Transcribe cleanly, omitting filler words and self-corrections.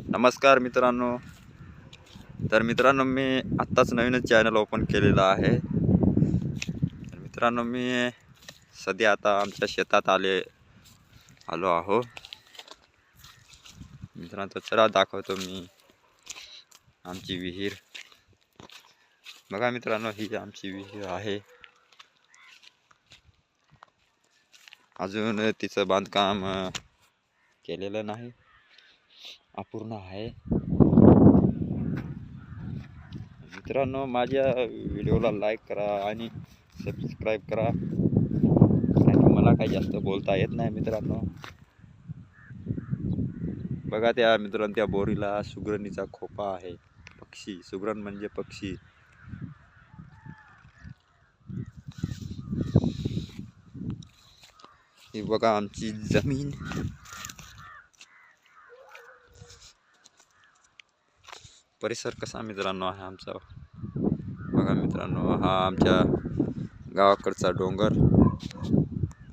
नमस्कार मित्रांनो. तर मित्रांनो, मी आत्ताच नवीनच चॅनल ओपन केलेला आहे. तर मित्रांनो, मी सध्या आता आमच्या शेतात आलो आहो. मित्रांनो, चला दाखवतो मी आमची विहीर. बघा मित्रांनो, ही आमची विहीर आहे. अजून तिचं बांधकाम केलेलं नाही, अपूर्ण आहे. मित्रांनो, माझ्या व्हिडिओला लाईक करा आणि सबस्क्राईब करा. आणि मला काही जास्त बोलता येत नाही मित्रांनो. बघा त्या मित्रांनो, त्या बोरीला सुगरणीचा खोपा आहे. पक्षी, सुगरण म्हणजे पक्षी. ही बघा आमची जमीन. परिसर कसा मित्रांनो आहे आमचा. बघा मित्रांनो, हा आमच्या गावाकडचा डोंगर.